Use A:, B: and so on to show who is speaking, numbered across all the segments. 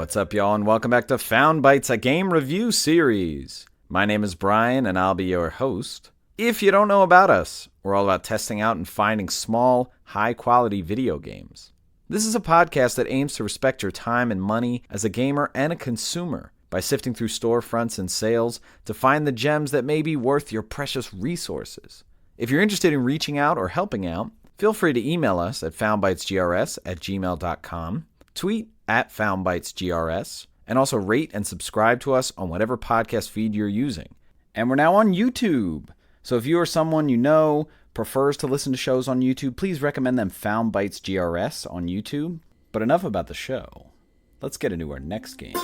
A: What's up, y'all, and welcome back to Found Bytes, a game review series. My name is Brian, and I'll be your host. If you don't know about us, we're all about testing out and finding small, high-quality video games. This is a podcast that aims to respect your time and money as a gamer and a consumer by sifting through storefronts and sales to find the gems that may be worth your precious resources. If you're interested in reaching out or helping out, feel free to email us at foundbytesgrs@gmail.com, tweet at foundbytesgrs, and also rate and subscribe to us on whatever podcast feed you're using. And we're now on YouTube. So if you or someone you know prefers to listen to shows on YouTube, please recommend them Found Bytes GRS on YouTube. But enough about the show. Let's get into our next game.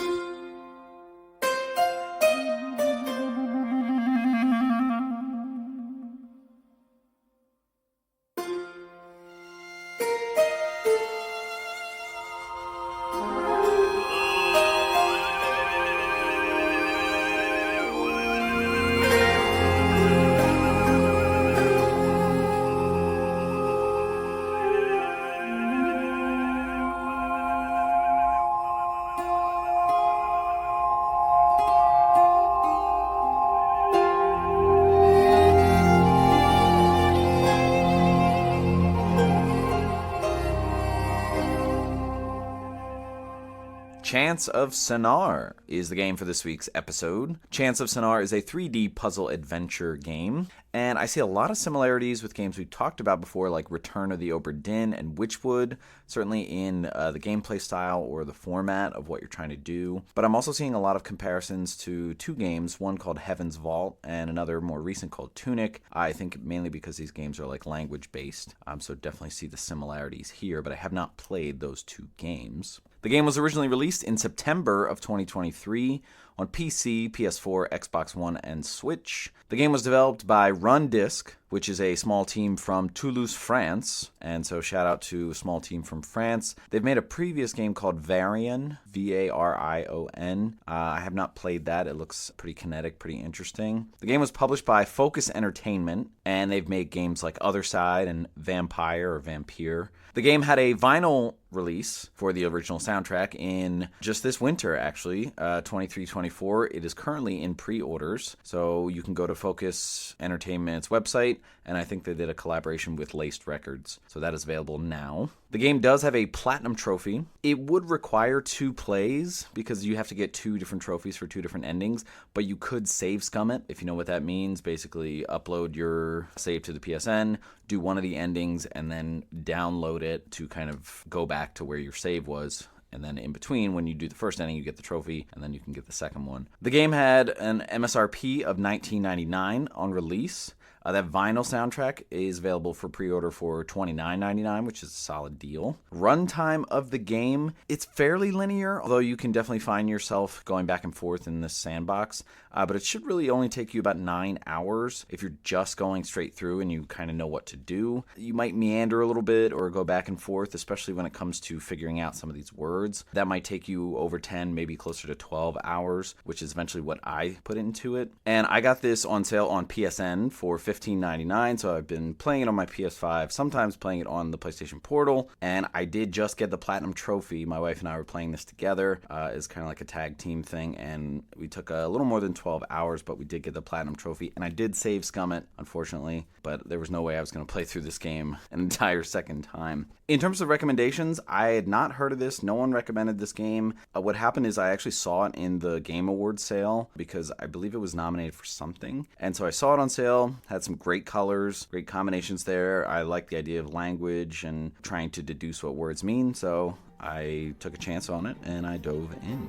A: Chants of Sennaar is the game for this week's episode. Chants of Sennaar is a 3D puzzle adventure game, and I see a lot of similarities with games we've talked about before, like Return of the Obra Dinn and Witchwood, certainly in the gameplay style or the format of what you're trying to do. But I'm also seeing a lot of comparisons to two games, one called Heaven's Vault and another more recent called Tunic. I think mainly because these games are like language-based, so definitely see the similarities here, but I have not played those two games. The game was originally released in September of 2023 on PC, PS4, Xbox One, and Switch. The game was developed by Run Disc, which is a small team from Toulouse, France. And so shout out to a small team from France. They've made a previous game called Varion, V-A-R-I-O-N. I have not played that. It looks pretty kinetic, pretty interesting. The game was published by Focus Entertainment, and they've made games like Other Side and Vampire or Vampire. The game had a vinyl release for the original soundtrack in just this winter, actually, 23-24. It is currently in pre-orders, so you can go to Focus Entertainment's website, and I think they did a collaboration with Laced Records, so that is available now. The game does have a platinum trophy. It would require 2 plays because you have to get 2 different trophies for 2 different endings, but you could save scum it, if you know what that means. Basically, upload your save to the PSN, do one of the endings, and then download it to kind of go back to where your save was. And then in between, when you do the first ending, you get the trophy, and then you can get the second one. The game had an MSRP of $19.99 on release. That vinyl soundtrack is available for pre-order for $29.99, which is a solid deal. Runtime of the game, it's fairly linear, although you can definitely find yourself going back and forth in this sandbox. But it should really only take you about 9 hours if you're just going straight through and you kind of know what to do. You might meander a little bit or go back and forth, especially when it comes to figuring out some of these words. That might take you over 10, maybe closer to 12 hours, which is eventually what I put into it. And I got this on sale on PSN for $15.99, so I've been playing it on my PS5, sometimes playing it on the PlayStation Portal, and I did just get the Platinum Trophy. My wife and I were playing this together. It's kind of like a tag team thing, and we took a little more than 12 hours, but we did get the Platinum Trophy, and I did save scum it, unfortunately, but there was no way I was going to play through this game an entire second time. In terms of recommendations, I had not heard of this. No one recommended this game. What happened is I actually saw it in the Game Awards sale because I believe it was nominated for something, and so I saw it on sale, had some great colors, great combinations there. I like the idea of language and trying to deduce what words mean, so I took a chance on it and I dove in.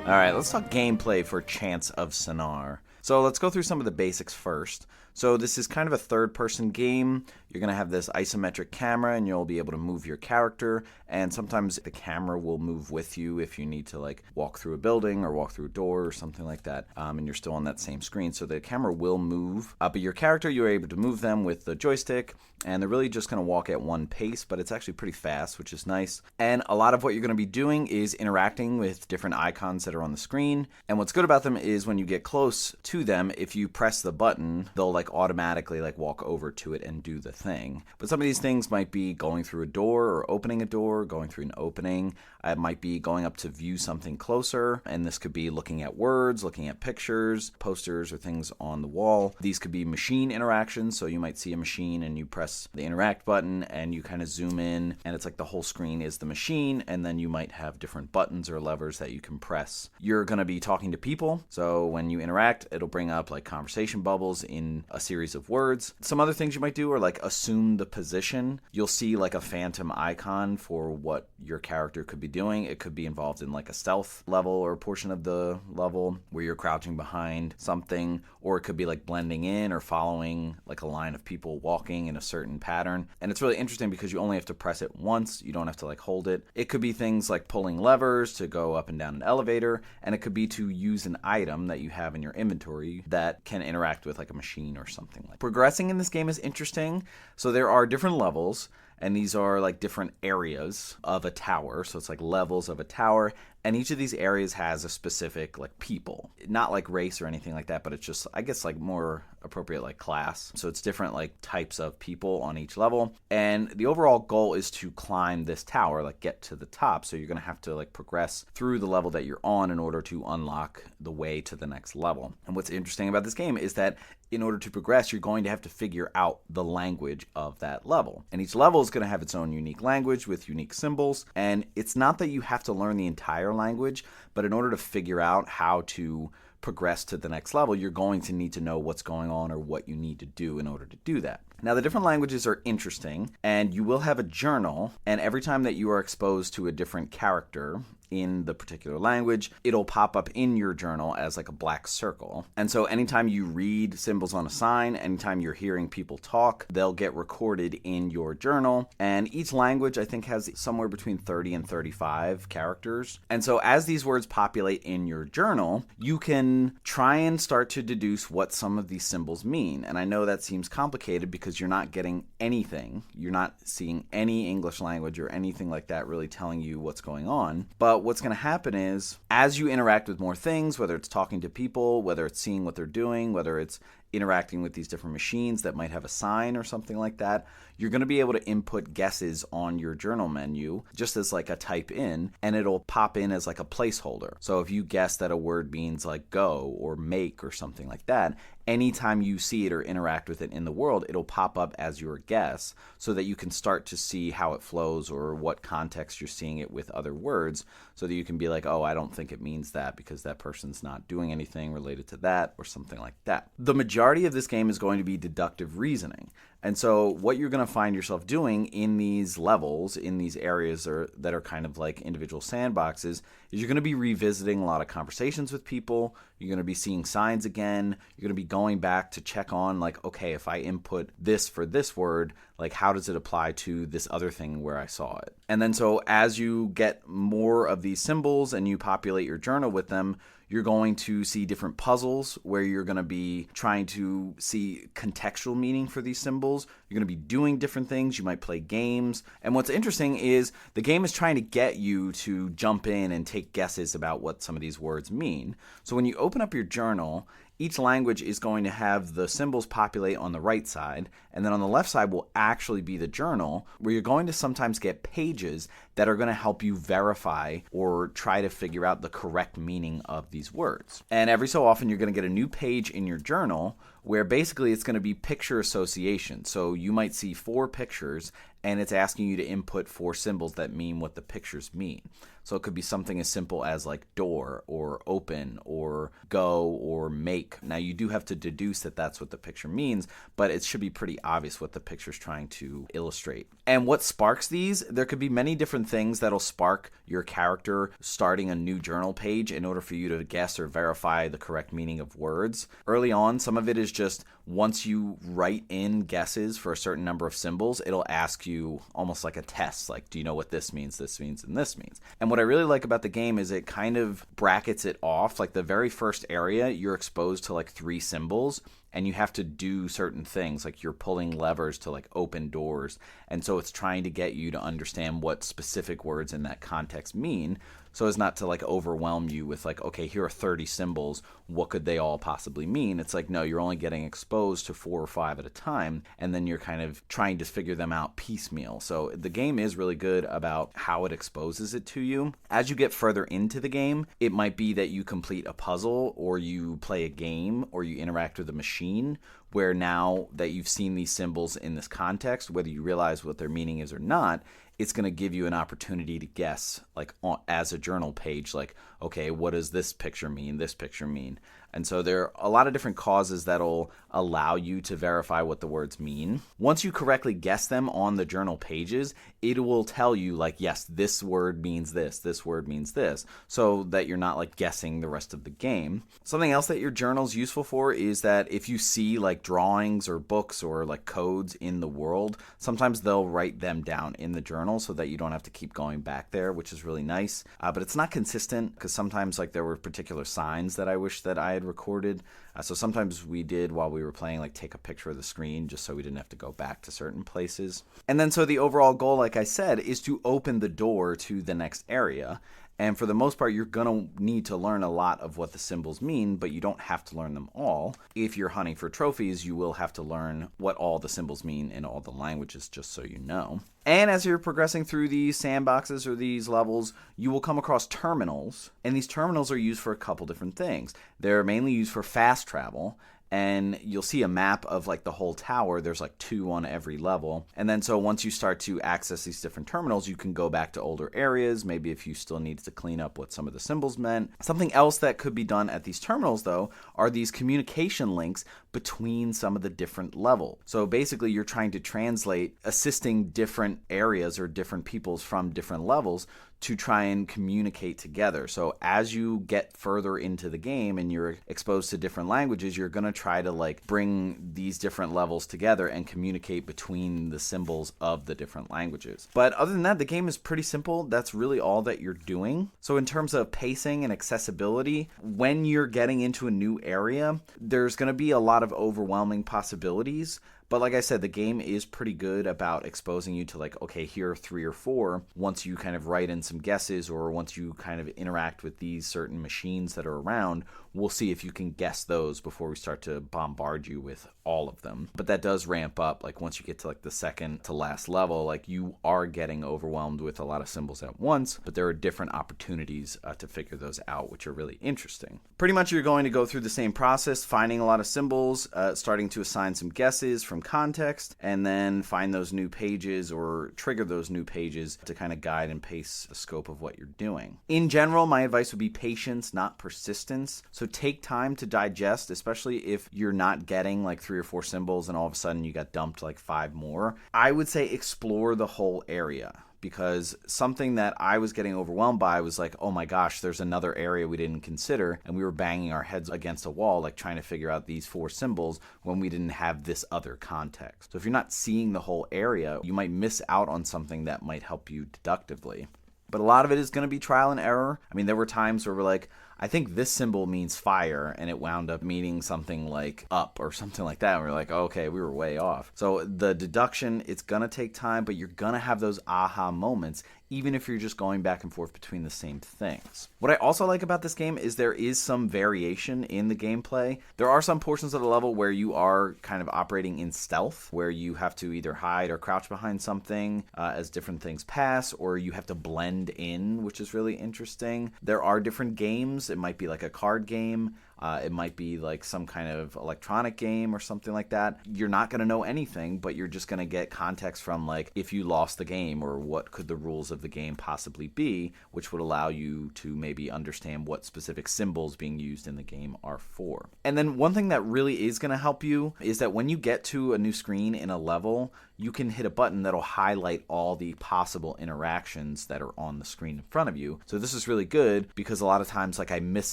A: All right, let's talk gameplay for Chants of Sennaar. So let's go through some of the basics first. So this is kind of a third-person game. You're going to have this isometric camera, and you'll be able to move your character, and sometimes the camera will move with you if you need to like walk through a building or walk through a door or something like that, and you're still on that same screen. So the camera will move, but your character, you're able to move them with the joystick, and they're really just going to walk at one pace, but it's actually pretty fast, which is nice. And a lot of what you're going to be doing is interacting with different icons that are on the screen, and what's good about them is when you get close to them, if you press the button, they'll like automatically like walk over to it and do the thing. But some of these things might be going through a door or opening a door, going through an opening. It might be going up to view something closer, and this could be looking at words, looking at pictures, posters, or things on the wall. These could be machine interactions, so you might see a machine and you press the interact button and you kind of zoom in, and it's like the whole screen is the machine, and then you might have different buttons or levers that you can press. You're going to be talking to people, so when you interact, it'll bring up like conversation bubbles in a series of words. Some other things you might do are like assume the position. You'll see like a phantom icon for what your character could be doing. It could be involved in like a stealth level or portion of the level where you're crouching behind something, or it could be like blending in or following like a line of people walking in a certain pattern. And it's really interesting because you only have to press it once. You don't have to like hold it. It could be things like pulling levers to go up and down an elevator, and it could be to use an item that you have in your inventory that can interact with like a machine or something like that. Progressing in this game is interesting. So there are different levels, and these are like different areas of a tower. So it's like levels of a tower, and each of these areas has a specific like people, not like race or anything like that, but it's just, I guess, like more appropriate like class. So it's different like types of people on each level, and the overall goal is to climb this tower, like get to the top. So you're going to have to like progress through the level that you're on in order to unlock the way to the next level. And what's interesting about this game is that in order to progress, you're going to have to figure out the language of that level. And each level is going to have its own unique language with unique symbols. And it's not that you have to learn the entire language, but in order to figure out how to progress to the next level, you're going to need to know what's going on or what you need to do in order to do that. Now, the different languages are interesting, and you will have a journal, and every time that you are exposed to a different character in the particular language, it'll pop up in your journal as like a black circle. And so anytime you read symbols on a sign, anytime you're hearing people talk, they'll get recorded in your journal. And each language, I think, has somewhere between 30 and 35 characters. And so as these words populate in your journal, you can try and start to deduce what some of these symbols mean. And I know that seems complicated because you're not getting anything. You're not seeing any English language or anything like that really telling you what's going on. But what's going to happen is, as you interact with more things, whether it's talking to people, whether it's seeing what they're doing, whether it's interacting with these different machines that might have a sign or something like that, you're going to be able to input guesses on your journal menu just as like a type in, and it'll pop in as like a placeholder. So if you guess that a word means like go or make or something like that, anytime you see it or interact with it in the world, it'll pop up as your guess so that you can start to see how it flows or what context you're seeing it with other words, so that you can be like, oh, I don't think it means that because that person's not doing anything related to that or something like that. The majority of this game is going to be deductive reasoning. And so what you're going to find yourself doing in these levels, in these areas that are kind of like individual sandboxes, is you're going to be revisiting a lot of conversations with people. You're going to be seeing signs again. You're going to be going back to check on like, okay, if I input this for this word, like how does it apply to this other thing where I saw it? And then so as you get more of these symbols and you populate your journal with them, you're going to see different puzzles where you're going to be trying to see contextual meaning for these symbols. You're going to be doing different things. You might play games. And what's interesting is the game is trying to get you to jump in and take guesses about what some of these words mean. So when you open up your journal, each language is going to have the symbols populate on the right side, and then on the left side will actually be the journal, where you're going to sometimes get pages that are going to help you verify or try to figure out the correct meaning of these words. And every so often you're going to get a new page in your journal where basically it's going to be picture association. So you might see 4 pictures, and it's asking you to input 4 symbols that mean what the pictures mean. So it could be something as simple as like door or open or go or make. Now you do have to deduce that that's what the picture means, but it should be pretty obvious what the picture's trying to illustrate. And what sparks these? There could be many different things that'll spark your character starting a new journal page in order for you to guess or verify the correct meaning of words. Early on, some of it is just once you write in guesses for a certain number of symbols, it'll ask you almost like a test, like, do you know what this means, and this means? And what I really like about the game is it kind of brackets it off. Like the very first area, you're exposed to like 3 symbols, and you have to do certain things, like you're pulling levers to like open doors. And so it's trying to get you to understand what specific words in that context mean, so as not to like overwhelm you with like, okay, here are 30 symbols, what could they all possibly mean? It's like, no, you're only getting exposed to 4 or 5 at a time, and then you're kind of trying to figure them out piecemeal. So the game is really good about how it exposes it to you. As you get further into the game, it might be that you complete a puzzle, or you play a game, or you interact with a machine, where now that you've seen these symbols in this context, whether you realize what their meaning is or not, it's going to give you an opportunity to guess, like as a journal page, like, okay, what does this picture mean, this picture mean? And so there are a lot of different causes that'll allow you to verify what the words mean. Once you correctly guess them on the journal pages, it will tell you like, yes, this word means this word means this, so that you're not like guessing the rest of the game. Something else that your journal's useful for is that if you see like drawings or books or like codes in the world, sometimes they'll write them down in the journal so that you don't have to keep going back there, which is really nice. But it's not consistent, because sometimes like there were particular signs that I wish that I had recorded. So sometimes we did, while we were playing, like take a picture of the screen just so we didn't have to go back to certain places. And then so the overall goal, like I said, is to open the door to the next area. And for the most part, you're going to need to learn a lot of what the symbols mean, but you don't have to learn them all. If you're hunting for trophies, you will have to learn what all the symbols mean in all the languages, just so you know. And as you're progressing through these sandboxes or these levels, you will come across terminals. And these terminals are used for a couple different things. They're mainly used for fast travel. And you'll see a map of like the whole tower. There's like 2 on every level. And then so once you start to access these different terminals, you can go back to older areas, maybe if you still need to clean up what some of the symbols meant. Something else that could be done at these terminals, though, are these communication links between some of the different levels. So basically you're trying to translate, assisting different areas or different peoples from different levels to try and communicate together. So as you get further into the game and you're exposed to different languages, you're going to try to like bring these different levels together and communicate between the symbols of the different languages. But other than that, the game is pretty simple. That's really all that you're doing. So in terms of pacing and accessibility, when you're getting into a new area, there's going to be a lot of overwhelming possibilities. But like I said, the game is pretty good about exposing you to like, okay, here are 3 or 4. Once you kind of write in some guesses, or once you kind of interact with these certain machines that are around, we'll see if you can guess those before we start to bombard you with all of them. But that does ramp up. Like once you get to like the second to last level, like you are getting overwhelmed with a lot of symbols at once, but there are different opportunities to figure those out, which are really interesting. Pretty much you're going to go through the same process, finding a lot of symbols, starting to assign some guesses from context, and then find those new pages or trigger those new pages to kind of guide and pace the scope of what you're doing. In general, my advice would be patience, not persistence. So take time to digest, especially if you're not getting like 3 or 4 symbols and all of a sudden you got dumped like 5 more. I would say explore the whole area, because something that I was getting overwhelmed by was like, oh my gosh, there's another area we didn't consider, and we were banging our heads against a wall like trying to figure out these 4 symbols when we didn't have this other context. So if you're not seeing the whole area, you might miss out on something that might help you deductively. But a lot of it is going to be trial and error. I mean, there were times where we're like, I think this symbol means fire, and it wound up meaning something like up or something like that. And we're like, okay, we were way off. So the deduction, it's going to take time, but you're going to have those aha moments, even if you're just going back and forth between the same things. What I also like about this game is there is some variation in the gameplay. There are some portions of the level where you are kind of operating in stealth, where you have to either hide or crouch behind something as different things pass, or you have to blend in, which is really interesting. There are different games. It might be like a card game. It might be like some kind of electronic game or something like that. You're not going to know anything, but you're just going to get context from like if you lost the game or what could the rules of the game possibly be, which would allow you to maybe understand what specific symbols being used in the game are for. And then one thing that really is going to help you is that when you get to a new screen in a level, you can hit a button that'll highlight all the possible interactions that are on the screen in front of you. So this is really good because a lot of times like I missed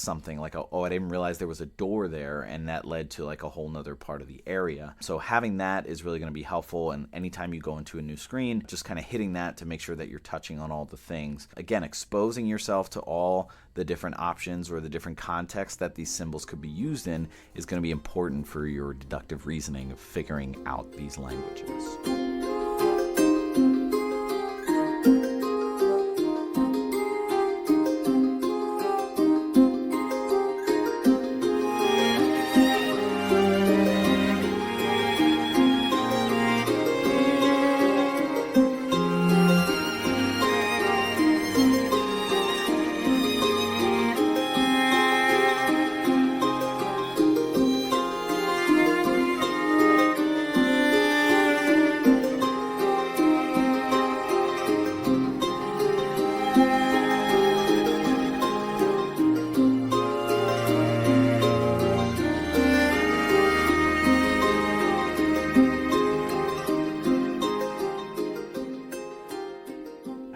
A: something, like, oh, I didn't realize there was a door there, and that led to like a whole nother part of the area. So having that is really going to be helpful, and anytime you go into a new screen, just kind of hitting that to make sure that you're touching on all the things. Again, exposing yourself to all the different options or the different contexts that these symbols could be used in is going to be important for your deductive reasoning of figuring out these languages.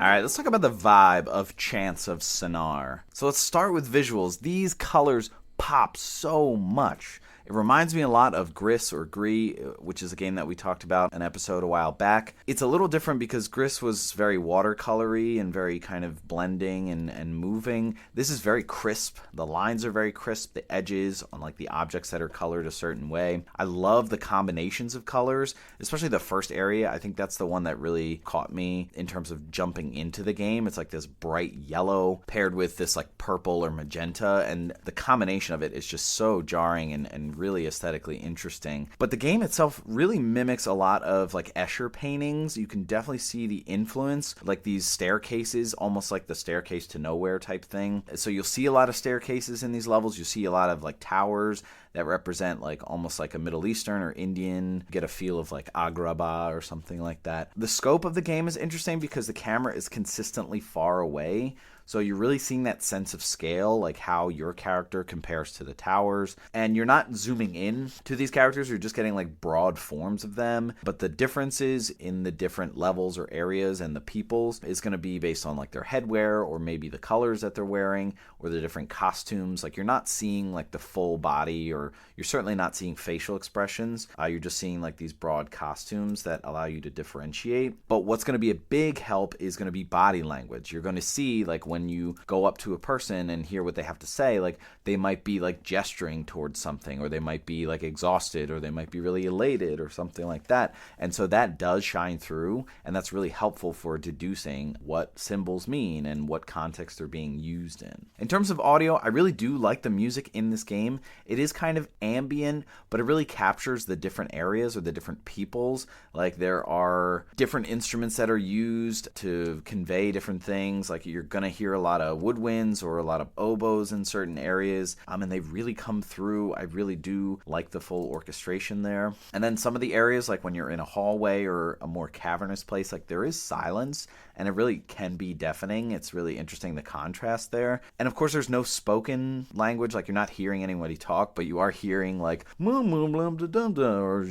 A: Alright, let's talk about the vibe of Chants of Sennaar. So let's start with visuals. These colors pop so much. It reminds me a lot of Gris or Gris, which is a game that we talked about an episode a while back. It's a little different because Gris was very watercolory and very kind of blending and moving. This is very crisp. The lines are very crisp. The edges on like the objects that are colored a certain way. I love the combinations of colors, especially the first area. I think that's the one that really caught me in terms of jumping into the game. It's like this bright yellow paired with this like purple or magenta, and the combination of it is just so jarring and really aesthetically interesting. But the game itself really mimics a lot of like Escher paintings. You can definitely see the influence, like these staircases, almost like the Staircase to Nowhere type thing. So you'll see a lot of staircases in these levels. You see a lot of like towers that represent like almost like a Middle Eastern or Indian, get a feel of like Agrabah or something like that. The scope of the game is interesting because the camera is consistently far away. So you're really seeing that sense of scale, like how your character compares to the towers. And you're not zooming in to these characters, you're just getting like broad forms of them. But the differences in the different levels or areas and the peoples is going to be based on like their headwear or maybe the colors that they're wearing or the different costumes. Like you're not seeing like the full body, or you're certainly not seeing facial expressions. You're just seeing like these broad costumes that allow you to differentiate. But what's going to be a big help is going to be body language. You're going to see like when you go up to a person and hear what they have to say, like they might be like gesturing towards something, or they might be like exhausted, or they might be really elated or something like that. And so that does shine through, and that's really helpful for deducing what symbols mean and what context they're being used in. In terms of audio, I really do like the music in this game. It is kind of ambient, but it really captures the different areas or the different peoples. Like there are different instruments that are used to convey different things. Like you're gonna hear a lot of woodwinds or a lot of oboes in certain areas, and they really come through. I really do like the full orchestration there. And then some of the areas, like when you're in a hallway or a more cavernous place, like there is silence, and it really can be deafening. It's really interesting, the contrast there. And of course there's no spoken language, like you're not hearing anybody talk, but you are hearing like or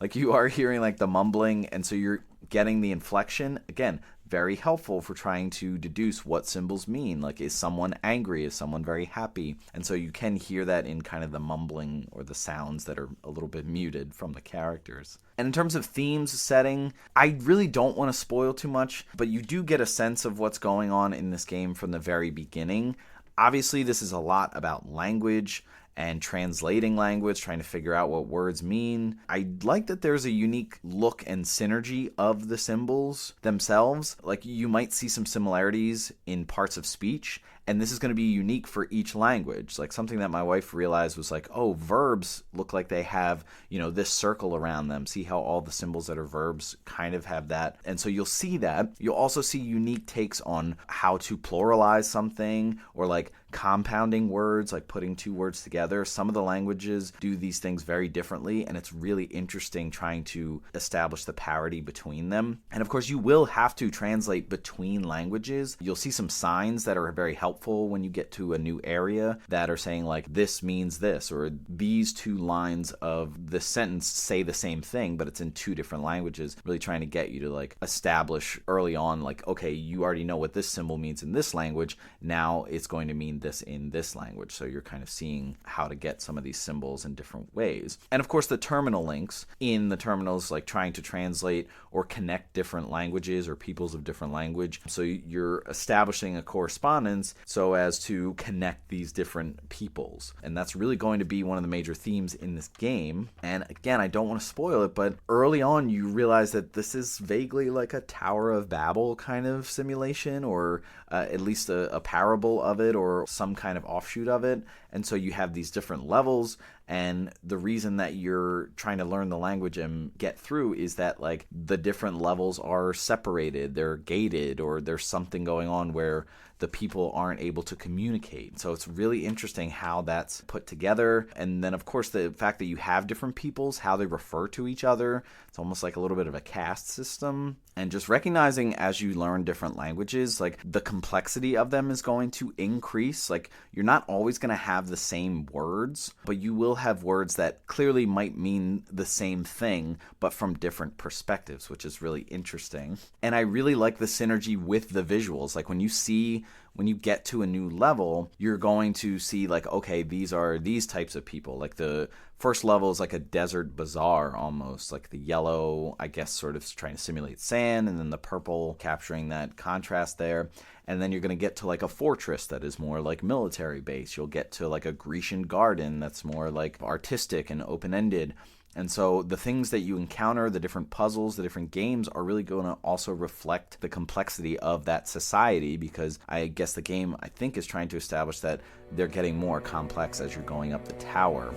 A: like you are hearing like the mumbling, and so you're getting the inflection. Again, very helpful for trying to deduce what symbols mean. Like, is someone angry? Is someone very happy? And so you can hear that in kind of the mumbling or the sounds that are a little bit muted from the characters. And in terms of themes, setting, I really don't want to spoil too much, but you do get a sense of what's going on in this game from the very beginning. Obviously, this is a lot about language and translating language, trying to figure out what words mean. I like that there's a unique look and synergy of the symbols themselves. Like you might see some similarities in parts of speech, And this is going to be unique for each language. Like something that my wife realized was like, oh, verbs look like they have, this circle around them. See how all the symbols that are verbs kind of have that. And so you'll see that. You'll also see unique takes on how to pluralize something, or like compounding words, like putting two words together. Some of the languages do these things very differently, and it's really interesting trying to establish the parity between them. And of course, you will have to translate between languages. You'll see some signs that are very helpful when you get to a new area that are saying like, this means this, or these two lines of the sentence say the same thing, but it's in two different languages, really trying to get you to like establish early on, like, okay, you already know what this symbol means in this language. Now it's going to mean this in this language. So you're kind of seeing how to get some of these symbols in different ways. And of course, the terminal links in the terminals, like trying to translate or connect different languages or peoples of different language. So you're establishing a correspondence so as to connect these different peoples. And that's really going to be one of the major themes in this game. And again, I don't want to spoil it, but early on you realize that this is vaguely like a Tower of Babel kind of simulation, or at least a parable of it, or some kind of offshoot of it. And so you have these different levels, and the reason that you're trying to learn the language and get through is that like the different levels are separated, they're gated, or there's something going on where the people aren't able to communicate. So it's really interesting how that's put together. And then of course the fact that you have different peoples, how they refer to each other, it's almost like a little bit of a caste system. And just recognizing as you learn different languages, like the complexity of them is going to increase. Like you're not always going to have the same words, but you will have words that clearly might mean the same thing, but from different perspectives, which is really interesting. And I really like the synergy with the visuals. Like when you get to a new level, you're going to see like, okay, these are these types of people. Like the first level is like a desert bazaar almost, like the yellow, I guess, sort of trying to simulate sand, and then the purple capturing that contrast there. And then you're going to get to like a fortress that is more like military base. You'll get to like a Grecian garden that's more like artistic and open-ended. And so the things that you encounter, the different puzzles, the different games are really going to also reflect the complexity of that society, because I guess the game, I think, is trying to establish that they're getting more complex as you're going up the tower.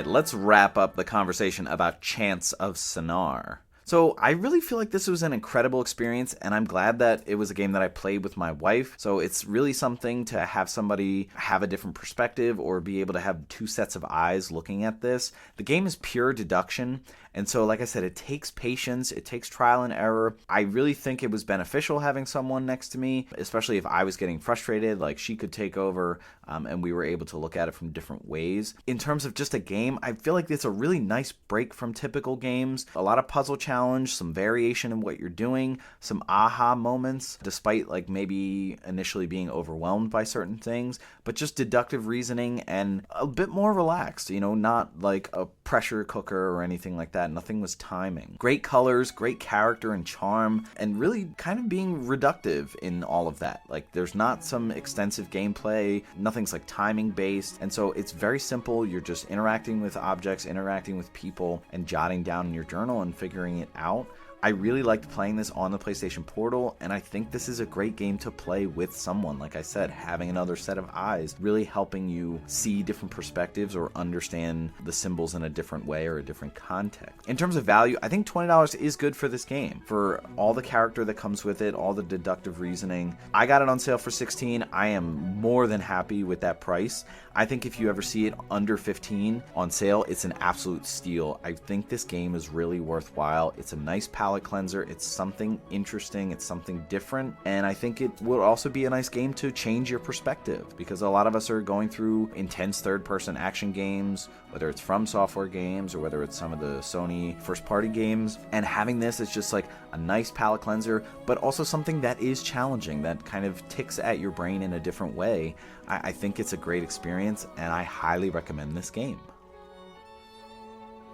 A: Let's wrap up the conversation about Chants of Sennaar. So I really feel like this was an incredible experience, and I'm glad that it was a game that I played with my wife. So it's really something to have somebody have a different perspective or be able to have two sets of eyes looking at this. The game is pure deduction, and so like I said, it takes patience, it takes trial and error. I really think it was beneficial having someone next to me, especially if I was getting frustrated, like she could take over, and we were able to look at it from different ways. In terms of just a game, I feel like it's a really nice break from typical games. A lot of puzzle challenge, some variation in what you're doing, some aha moments, despite like maybe initially being overwhelmed by certain things, but just deductive reasoning and a bit more relaxed, not like a pressure cooker or anything like that. Nothing was timing. Great colors, great character and charm, and really kind of being reductive in all of that. Like there's not some extensive gameplay, nothing's like timing based, and so it's very simple. You're just interacting with objects, interacting with people, and jotting down in your journal and figuring it out. I really liked playing this on the PlayStation Portal, and I think this is a great game to play with someone. Like I said, having another set of eyes, really helping you see different perspectives or understand the symbols in a different way or a different context. In terms of value, I think $20 is good for this game. For all the character that comes with it, all the deductive reasoning. I got it on sale for $16. I am more than happy with that price. I think if you ever see it under $15 on sale, it's an absolute steal. I think this game is really worthwhile. It's a nice palette palate cleanser. It's something interesting, it's something different, and I think it will also be a nice game to change your perspective, because a lot of us are going through intense third-person action games, whether it's From Software games or whether it's some of the Sony first-party games, and having this is just like a nice palate cleanser, but also something that is challenging, that kind of ticks at your brain in a different way. I think it's a great experience, and I highly recommend this game.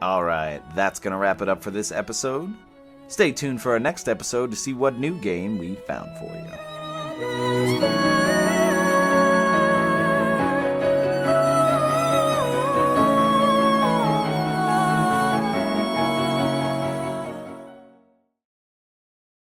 A: Alright, that's going to wrap it up for this episode. Stay tuned for our next episode to see what new game we found for you.